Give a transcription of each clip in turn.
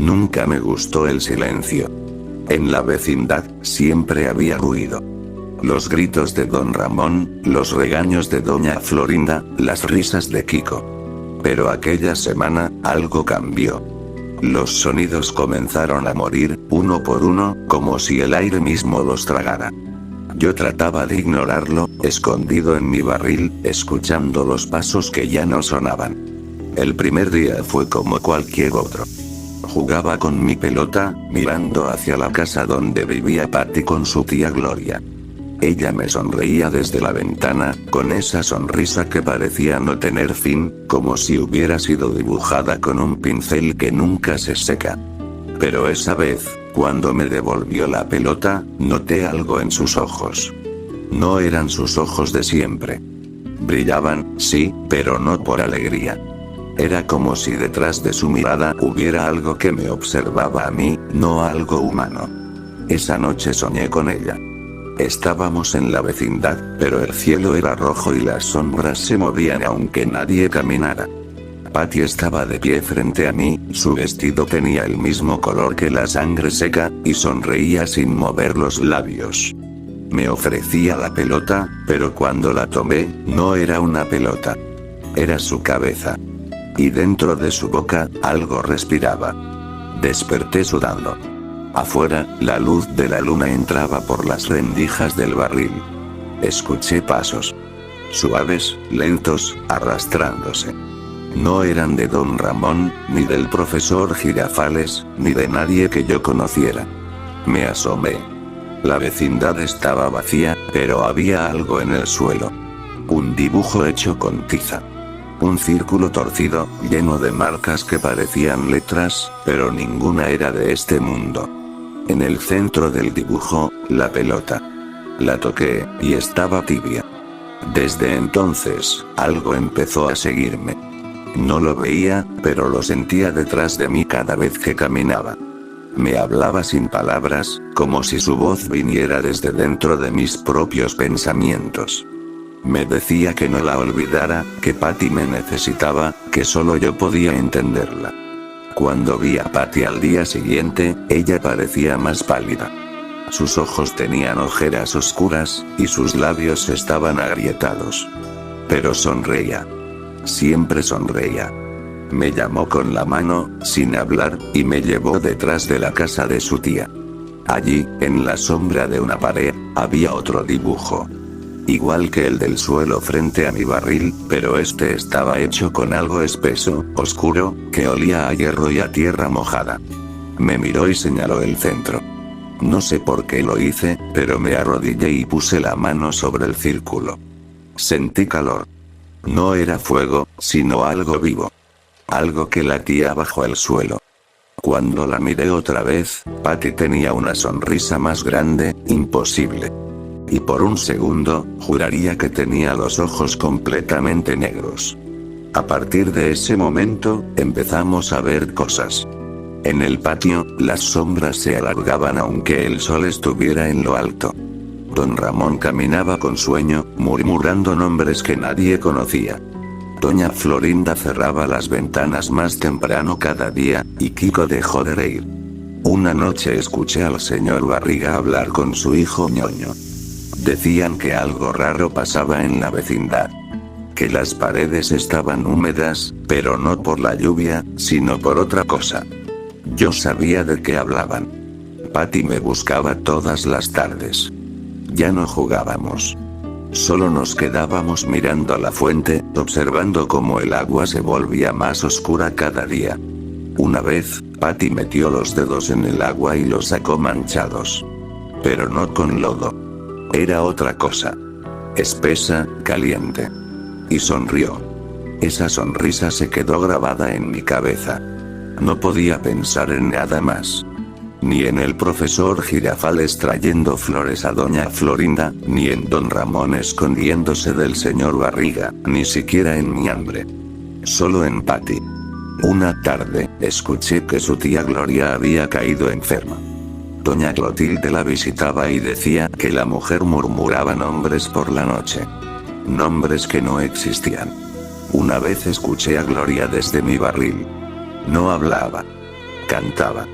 Nunca me gustó el silencio. En la vecindad, siempre había ruido. Los gritos de don Ramón, los regaños de doña Florinda, las risas de Kiko. Pero aquella semana, algo cambió. Los sonidos comenzaron a morir, uno por uno, como si el aire mismo los tragara. Yo trataba de ignorarlo, escondido en mi barril, escuchando los pasos que ya no sonaban. El primer día fue como cualquier otro. Jugaba con mi pelota, mirando hacia la casa donde vivía Patty con su tía Gloria. Ella me sonreía desde la ventana, con esa sonrisa que parecía no tener fin, como si hubiera sido dibujada con un pincel que nunca se seca. Pero esa vez, cuando me devolvió la pelota, noté algo en sus ojos. No eran sus ojos de siempre. Brillaban, sí, pero no por alegría. Era como si detrás de su mirada hubiera algo que me observaba a mí, no algo humano. Esa noche soñé con ella. Estábamos en la vecindad, pero el cielo era rojo y las sombras se movían aunque nadie caminara. Patty estaba de pie frente a mí, su vestido tenía el mismo color que la sangre seca, y sonreía sin mover los labios. Me ofrecía la pelota, pero cuando la tomé, no era una pelota. Era su cabeza. Y dentro de su boca, algo respiraba. Desperté sudando. Afuera, la luz de la luna entraba por las rendijas del barril. Escuché pasos. Suaves, lentos, arrastrándose. No eran de don Ramón, ni del profesor Girafales, ni de nadie que yo conociera. Me asomé. La vecindad estaba vacía, pero había algo en el suelo. Un dibujo hecho con tiza. Un círculo torcido, lleno de marcas que parecían letras, pero ninguna era de este mundo. En el centro del dibujo, la pelota. La toqué, y estaba tibia. Desde entonces, algo empezó a seguirme. No lo veía, pero lo sentía detrás de mí cada vez que caminaba. Me hablaba sin palabras, como si su voz viniera desde dentro de mis propios pensamientos. Me decía que no la olvidara, que Patty me necesitaba, que solo yo podía entenderla. Cuando vi a Patty al día siguiente, ella parecía más pálida. Sus ojos tenían ojeras oscuras, y sus labios estaban agrietados. Pero sonreía. Siempre sonreía. Me llamó con la mano, sin hablar, y me llevó detrás de la casa de su tía. Allí, en la sombra de una pared, había otro dibujo. Igual que el del suelo frente a mi barril, pero este estaba hecho con algo espeso, oscuro, que olía a hierro y a tierra mojada. Me miró y señaló el centro. No sé por qué lo hice, pero me arrodillé y puse la mano sobre el círculo. Sentí calor. No era fuego, sino algo vivo. Algo que latía bajo el suelo. Cuando la miré otra vez, Patty tenía una sonrisa más grande, imposible. Y por un segundo, juraría que tenía los ojos completamente negros. A partir de ese momento, empezamos a ver cosas. En el patio, las sombras se alargaban aunque el sol estuviera en lo alto. Don Ramón caminaba con sueño, murmurando nombres que nadie conocía. Doña Florinda cerraba las ventanas más temprano cada día, y Kiko dejó de reír. Una noche escuché al señor Barriga hablar con su hijo Ñoño. Decían que algo raro pasaba en la vecindad. Que las paredes estaban húmedas, pero no por la lluvia, sino por otra cosa. Yo sabía de qué hablaban. Patty me buscaba todas las tardes. Ya no jugábamos. Solo nos quedábamos mirando a la fuente, observando cómo el agua se volvía más oscura cada día. Una vez, Patty metió los dedos en el agua y los sacó manchados. Pero no con lodo. Era otra cosa. Espesa, caliente. Y sonrió. Esa sonrisa se quedó grabada en mi cabeza. No podía pensar en nada más. Ni en el profesor Girafales trayendo flores a doña Florinda, ni en don Ramón escondiéndose del señor Barriga, ni siquiera en mi hambre. Solo en Patty. Una tarde, escuché que su tía Gloria había caído enferma. Doña Clotilde la visitaba y decía que la mujer murmuraba nombres por la noche. Nombres que no existían. Una vez escuché a Gloria desde mi barril. No hablaba. cantaba.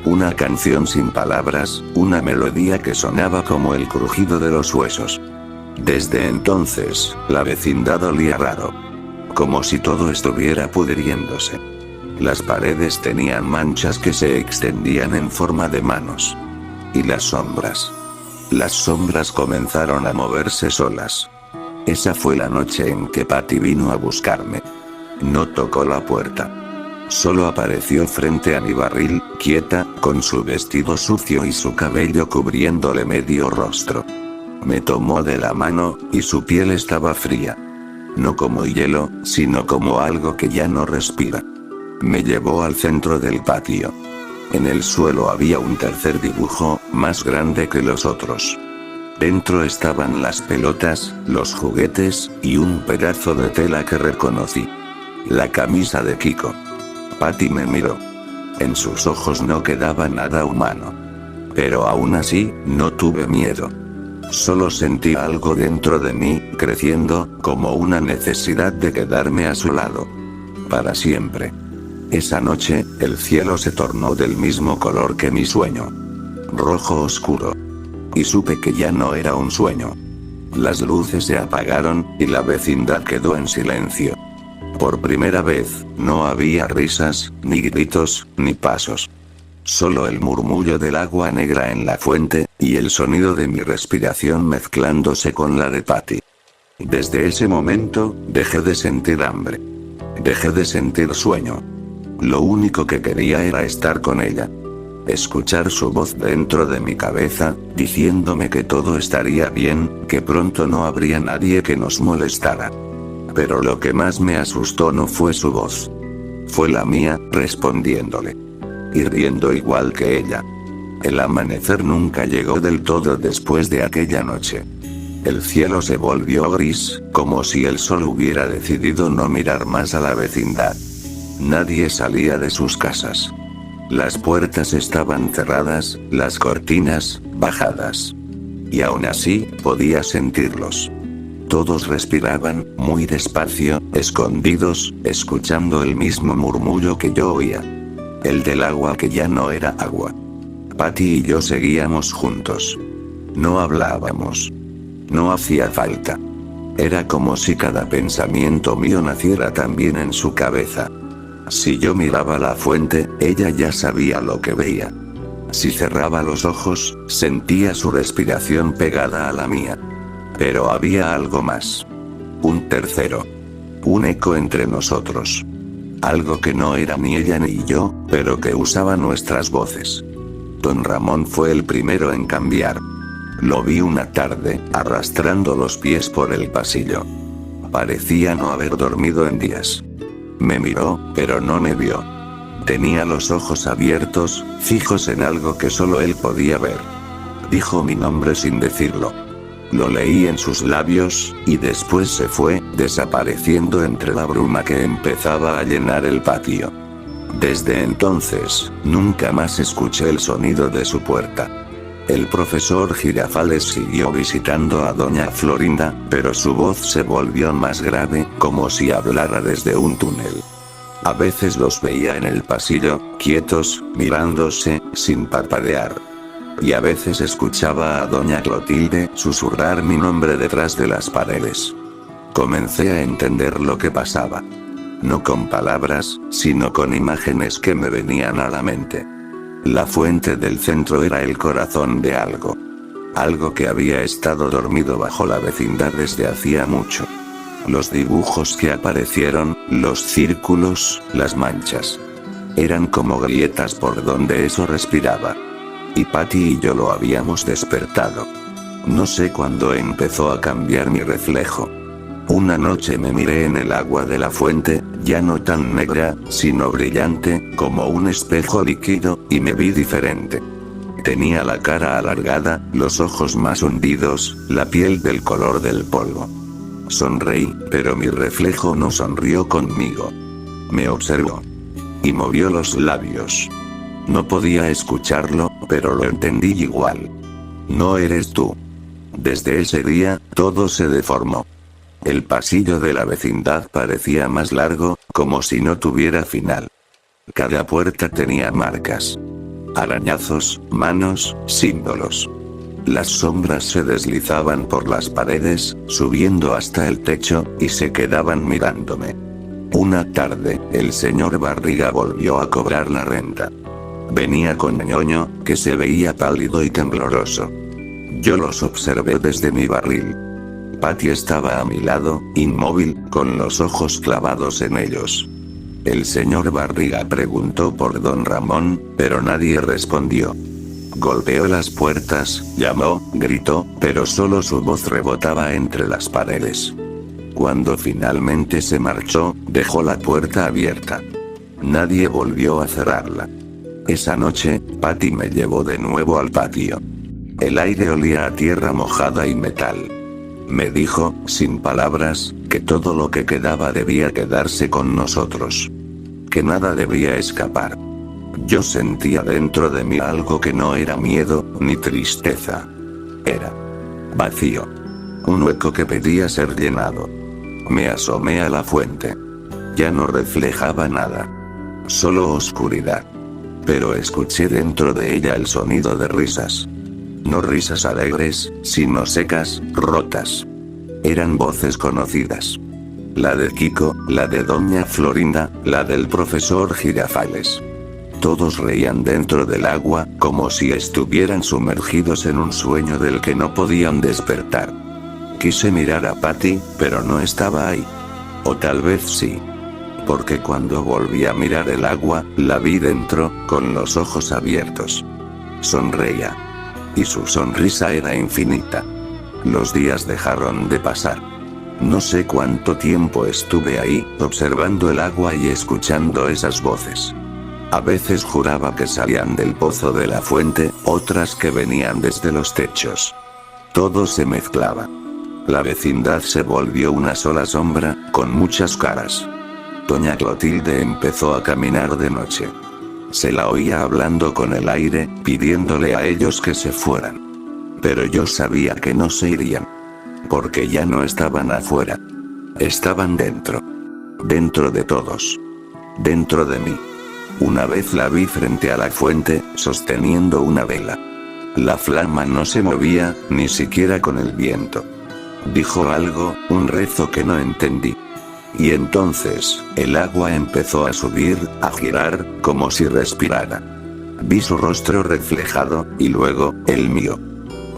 Una canción sin palabras, una melodía que sonaba como el crujido de los huesos. Desde entonces, la vecindad olía raro. Como si todo estuviera pudriéndose. Las paredes tenían manchas que se extendían en forma de manos. Y las sombras. Las sombras comenzaron a moverse solas. Esa fue la noche en que Patty vino a buscarme. No tocó la puerta. Solo apareció frente a mi barril, quieta, con su vestido sucio y su cabello cubriéndole medio rostro. Me tomó de la mano, y su piel estaba fría. No como hielo, sino como algo que ya no respira. Me llevó al centro del patio. En el suelo había un tercer dibujo, más grande que los otros. Dentro estaban las pelotas, los juguetes, y un pedazo de tela que reconocí. La camisa de Kiko. Patty me miró. En sus ojos no quedaba nada humano. Pero aún así, no tuve miedo. Solo sentí algo dentro de mí, creciendo, como una necesidad de quedarme a su lado. Para siempre. Esa noche, el cielo se tornó del mismo color que mi sueño. Rojo oscuro. Y supe que ya no era un sueño. Las luces se apagaron, y la vecindad quedó en silencio. Por primera vez, no había risas, ni gritos, ni pasos. Solo el murmullo del agua negra en la fuente, y el sonido de mi respiración mezclándose con la de Patty. Desde ese momento, dejé de sentir hambre. Dejé de sentir sueño. Lo único que quería era estar con ella. Escuchar su voz dentro de mi cabeza, diciéndome que todo estaría bien, que pronto no habría nadie que nos molestara. Pero lo que más me asustó no fue su voz. Fue la mía, respondiéndole. Y riendo igual que ella. El amanecer nunca llegó del todo después de aquella noche. El cielo se volvió gris, como si el sol hubiera decidido no mirar más a la vecindad. Nadie salía de sus casas. Las puertas estaban cerradas, las cortinas, bajadas. Y aún así, podía sentirlos. Todos respiraban, muy despacio, escondidos, escuchando el mismo murmullo que yo oía. El del agua que ya no era agua. Patty y yo seguíamos juntos. No hablábamos. No hacía falta. Era como si cada pensamiento mío naciera también en su cabeza. Si yo miraba la fuente, ella ya sabía lo que veía. Si cerraba los ojos, sentía su respiración pegada a la mía. Pero había algo más. Un tercero. Un eco entre nosotros. Algo que no era ni ella ni yo, pero que usaba nuestras voces. Don Ramón fue el primero en cambiar. Lo vi una tarde, arrastrando los pies por el pasillo. Parecía no haber dormido en días. Me miró, pero no me vio. Tenía los ojos abiertos, fijos en algo que solo él podía ver. Dijo mi nombre sin decirlo. Lo leí en sus labios, y después se fue, desapareciendo entre la bruma que empezaba a llenar el patio. Desde entonces, nunca más escuché el sonido de su puerta. El profesor Girafales siguió visitando a doña Florinda, pero su voz se volvió más grave, como si hablara desde un túnel. A veces los veía en el pasillo, quietos, mirándose, sin parpadear. Y a veces escuchaba a doña Clotilde susurrar mi nombre detrás de las paredes. Comencé a entender lo que pasaba. No con palabras, sino con imágenes que me venían a la mente. La fuente del centro era el corazón de algo. Algo que había estado dormido bajo la vecindad desde hacía mucho. Los dibujos que aparecieron, los círculos, las manchas. Eran como grietas por donde eso respiraba. Y Patty y yo lo habíamos despertado. No sé cuándo empezó a cambiar mi reflejo. Una noche me miré en el agua de la fuente, ya no tan negra, sino brillante, como un espejo líquido, y me vi diferente. Tenía la cara alargada, los ojos más hundidos, la piel del color del polvo. Sonreí, pero mi reflejo no sonrió conmigo. Me observó. Y movió los labios. No podía escucharlo, pero lo entendí igual. No eres tú. Desde ese día, todo se deformó. El pasillo de la vecindad parecía más largo, como si no tuviera final. Cada puerta tenía marcas, arañazos, manos, símbolos. Las sombras se deslizaban por las paredes, subiendo hasta el techo, y se quedaban mirándome. Una tarde, el señor Barriga volvió a cobrar la renta. Venía con ñoño, que se veía pálido y tembloroso. Yo los observé desde mi barril. Patty estaba a mi lado, inmóvil, con los ojos clavados en ellos. El señor Barriga preguntó por don Ramón, pero nadie respondió. Golpeó las puertas, llamó, gritó, pero solo su voz rebotaba entre las paredes. Cuando finalmente se marchó, dejó la puerta abierta. Nadie volvió a cerrarla. Esa noche, Patty me llevó de nuevo al patio. El aire olía a tierra mojada y metal. Me dijo, sin palabras, que todo lo que quedaba debía quedarse con nosotros. Que nada debía escapar. Yo sentía dentro de mí algo que no era miedo, ni tristeza. Era vacío. Un hueco que pedía ser llenado. Me asomé a la fuente. Ya no reflejaba nada. Solo oscuridad. Pero escuché dentro de ella el sonido de risas. No risas alegres, sino secas, rotas. Eran voces conocidas. La de Kiko, la de doña Florinda, la del profesor Girafales. Todos reían dentro del agua, como si estuvieran sumergidos en un sueño del que no podían despertar. Quise mirar a Patty, pero no estaba ahí. O tal vez sí. Porque cuando volví a mirar el agua, la vi dentro, con los ojos abiertos. Sonreía. Y su sonrisa era infinita. Los días dejaron de pasar. No sé cuánto tiempo estuve ahí, observando el agua y escuchando esas voces. A veces juraba que salían del pozo de la fuente, otras que venían desde los techos. Todo se mezclaba. La vecindad se volvió una sola sombra, con muchas caras. Doña Clotilde empezó a caminar de noche. Se la oía hablando con el aire, pidiéndole a ellos que se fueran. Pero yo sabía que no se irían. Porque ya no estaban afuera. Estaban dentro. Dentro de todos. Dentro de mí. Una vez la vi frente a la fuente, sosteniendo una vela. La flama no se movía, ni siquiera con el viento. Dijo algo, un rezo que no entendí. Y entonces, el agua empezó a subir, a girar, como si respirara. Vi su rostro reflejado, y luego, el mío.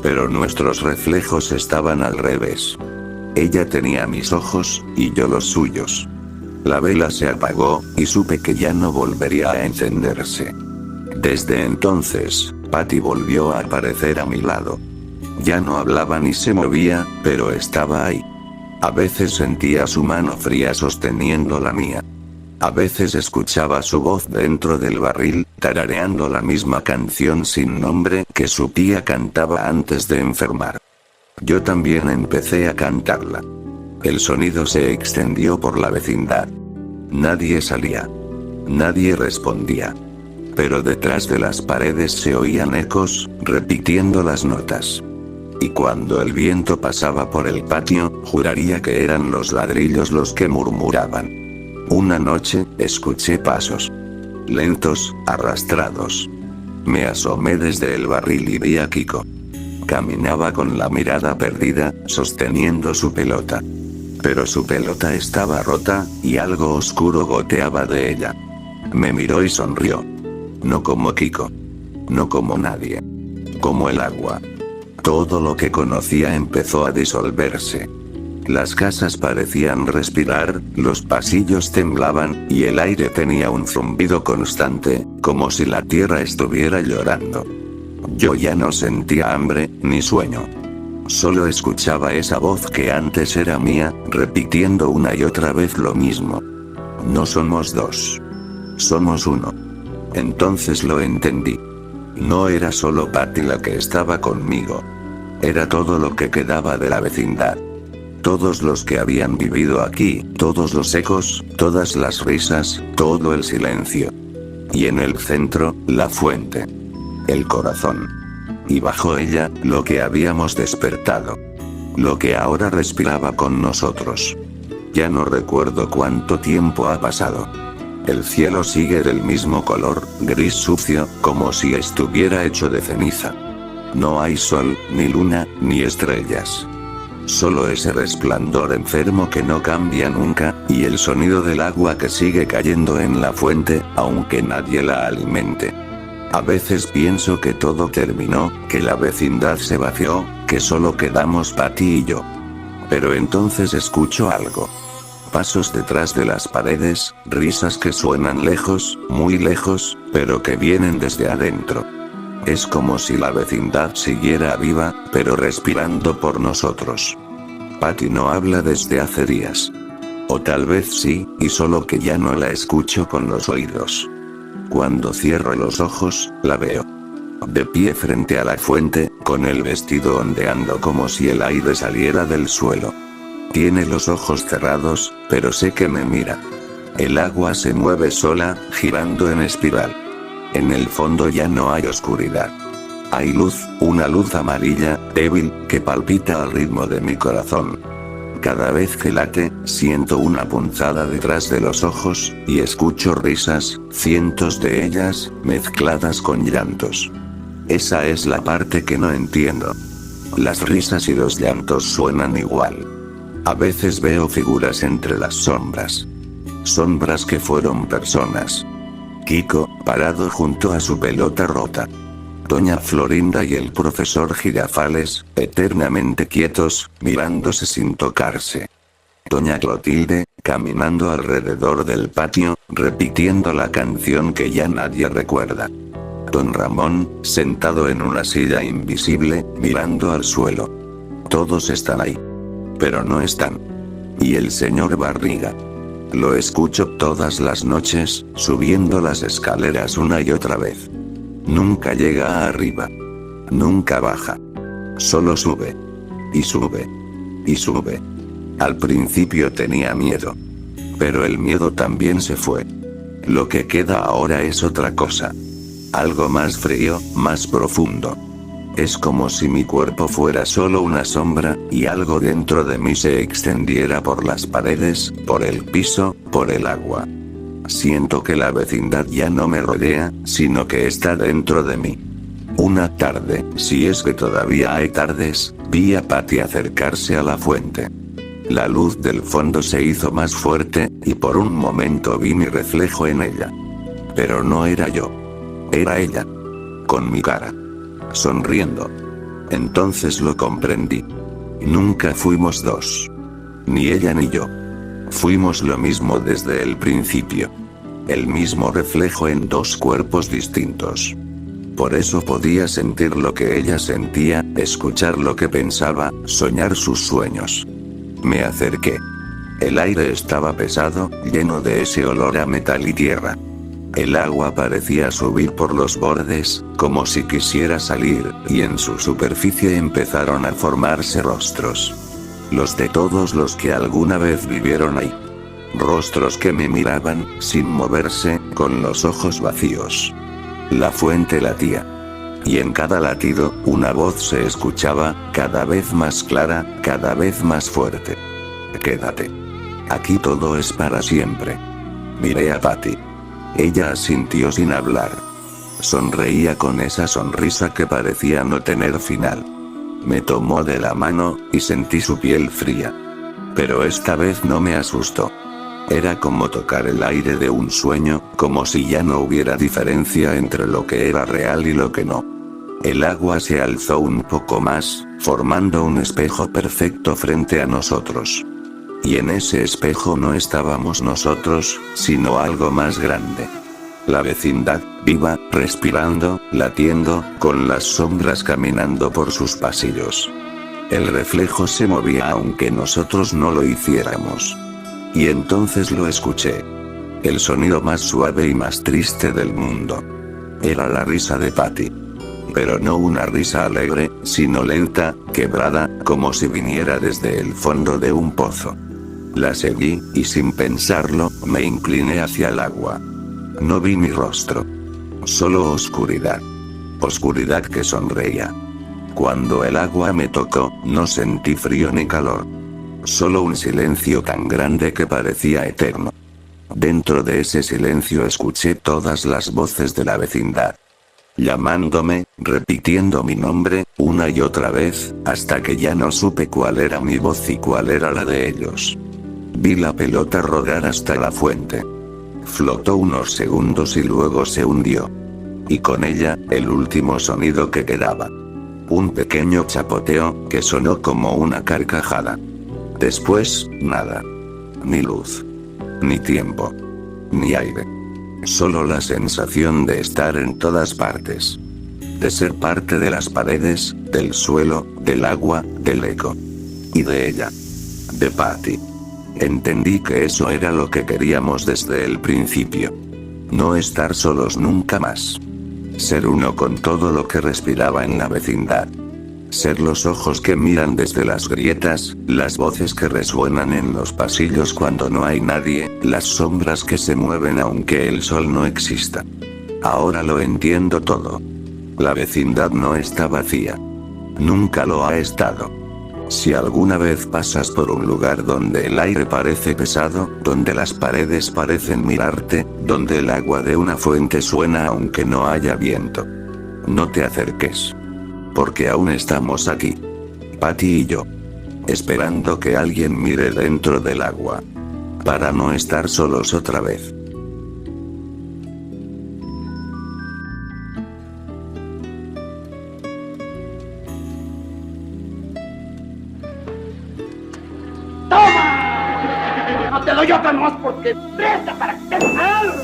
Pero nuestros reflejos estaban al revés. Ella tenía mis ojos, y yo los suyos. La vela se apagó, y supe que ya no volvería a encenderse. Desde entonces, Patty volvió a aparecer a mi lado. Ya no hablaba ni se movía, pero estaba ahí. A veces sentía su mano fría sosteniendo la mía. A veces escuchaba su voz dentro del barril, tarareando la misma canción sin nombre que su tía cantaba antes de enfermar. Yo también empecé a cantarla. El sonido se extendió por la vecindad. Nadie salía. Nadie respondía. Pero detrás de las paredes se oían ecos, repitiendo las notas. Y cuando el viento pasaba por el patio, juraría que eran los ladrillos los que murmuraban. Una noche, escuché pasos. Lentos, arrastrados. Me asomé desde el barril y vi a Kiko. Caminaba con la mirada perdida, sosteniendo su pelota. Pero su pelota estaba rota, y algo oscuro goteaba de ella. Me miró y sonrió. No como Kiko. No como nadie. Como el agua. Todo lo que conocía empezó a disolverse. Las casas parecían respirar, los pasillos temblaban, y el aire tenía un zumbido constante, como si la tierra estuviera llorando. Yo ya no sentía hambre, ni sueño. Solo escuchaba esa voz que antes era mía, repitiendo una y otra vez lo mismo. No somos dos. Somos uno. Entonces lo entendí. No era solo Patty la que estaba conmigo. Era todo lo que quedaba de la vecindad. Todos los que habían vivido aquí, todos los ecos, todas las risas, todo el silencio. Y en el centro, la fuente. El corazón. Y bajo ella, lo que habíamos despertado. Lo que ahora respiraba con nosotros. Ya no recuerdo cuánto tiempo ha pasado. El cielo sigue del mismo color, gris sucio, como si estuviera hecho de ceniza. No hay sol, ni luna, ni estrellas. Solo ese resplandor enfermo que no cambia nunca, y el sonido del agua que sigue cayendo en la fuente, aunque nadie la alimente. A veces pienso que todo terminó, que la vecindad se vació, que solo quedamos Patty y yo. Pero entonces escucho algo. Pasos detrás de las paredes, risas que suenan lejos, muy lejos, pero que vienen desde adentro. Es como si la vecindad siguiera viva, pero respirando por nosotros. Patty no habla desde hace días. O tal vez sí, y solo que ya no la escucho con los oídos. Cuando cierro los ojos, la veo. De pie frente a la fuente, con el vestido ondeando como si el aire saliera del suelo. Tiene los ojos cerrados, pero sé que me mira. El agua se mueve sola, girando en espiral. En el fondo ya no hay oscuridad. Hay luz, una luz amarilla, débil, que palpita al ritmo de mi corazón. Cada vez que late, siento una punzada detrás de los ojos, y escucho risas, cientos de ellas, mezcladas con llantos. Esa es la parte que no entiendo. Las risas y los llantos suenan igual. A veces veo figuras entre las sombras. Sombras que fueron personas. Kiko, parado junto a su pelota rota. Doña Florinda y el profesor Girafales, eternamente quietos, mirándose sin tocarse. Doña Clotilde, caminando alrededor del patio, repitiendo la canción que ya nadie recuerda. Don Ramón, sentado en una silla invisible, mirando al suelo. Todos están ahí. Pero no están. Y el señor Barriga. Lo escucho todas las noches, subiendo las escaleras una y otra vez. Nunca llega arriba. Nunca baja. Solo sube. Y sube. Y sube. Al principio tenía miedo. Pero el miedo también se fue. Lo que queda ahora es otra cosa. Algo más frío, más profundo. Es como si mi cuerpo fuera solo una sombra, y algo dentro de mí se extendiera por las paredes, por el piso, por el agua. Siento que la vecindad ya no me rodea, sino que está dentro de mí. Una tarde, si es que todavía hay tardes, vi a Patty acercarse a la fuente. La luz del fondo se hizo más fuerte, y por un momento vi mi reflejo en ella. Pero no era yo. Era ella. Con mi cara. Sonriendo. Entonces lo comprendí. Nunca fuimos dos. Ni ella ni yo. Fuimos lo mismo desde el principio. El mismo reflejo en dos cuerpos distintos. Por eso podía sentir lo que ella sentía, escuchar lo que pensaba, soñar sus sueños. Me acerqué. El aire estaba pesado, lleno de ese olor a metal y tierra. El agua parecía subir por los bordes, como si quisiera salir, y en su superficie empezaron a formarse rostros. Los de todos los que alguna vez vivieron ahí. Rostros que me miraban, sin moverse, con los ojos vacíos. La fuente latía. Y en cada latido, una voz se escuchaba, cada vez más clara, cada vez más fuerte. Quédate. Aquí todo es para siempre. Miré a Patty. Ella asintió sin hablar. Sonreía con esa sonrisa que parecía no tener final. Me tomó de la mano, y sentí su piel fría. Pero esta vez no me asustó. Era como tocar el aire de un sueño, como si ya no hubiera diferencia entre lo que era real y lo que no. El agua se alzó un poco más, formando un espejo perfecto frente a nosotros. Y en ese espejo no estábamos nosotros, sino algo más grande. La vecindad, viva, respirando, latiendo, con las sombras caminando por sus pasillos. El reflejo se movía aunque nosotros no lo hiciéramos. Y entonces lo escuché. El sonido más suave y más triste del mundo. Era la risa de Patty. Pero no una risa alegre, sino lenta, quebrada, como si viniera desde el fondo de un pozo. La seguí, y sin pensarlo, me incliné hacia el agua. No vi mi rostro. Solo oscuridad. Oscuridad que sonreía. Cuando el agua me tocó, no sentí frío ni calor. Solo un silencio tan grande que parecía eterno. Dentro de ese silencio escuché todas las voces de la vecindad. Llamándome, repitiendo mi nombre, una y otra vez, hasta que ya no supe cuál era mi voz y cuál era la de ellos. Vi la pelota rodar hasta la fuente. Flotó unos segundos y luego se hundió. Y con ella, el último sonido que quedaba. Un pequeño chapoteo, que sonó como una carcajada. Después, nada. Ni luz. Ni tiempo. Ni aire. Solo la sensación de estar en todas partes. De ser parte de las paredes, del suelo, del agua, del eco. Y de ella. De Patty. Entendí que eso era lo que queríamos desde el principio. No estar solos nunca más. Ser uno con todo lo que respiraba en la vecindad. Ser los ojos que miran desde las grietas, las voces que resuenan en los pasillos cuando no hay nadie, las sombras que se mueven aunque el sol no exista. Ahora lo entiendo todo. La vecindad no está vacía. Nunca lo ha estado. Si alguna vez pasas por un lugar donde el aire parece pesado, donde las paredes parecen mirarte, donde el agua de una fuente suena aunque no haya viento, no te acerques. Porque aún estamos aquí. Patty y yo. Esperando que alguien mire dentro del agua. Para no estar solos otra vez. ¡Toma! No te doy otra más porque presta para que te salga.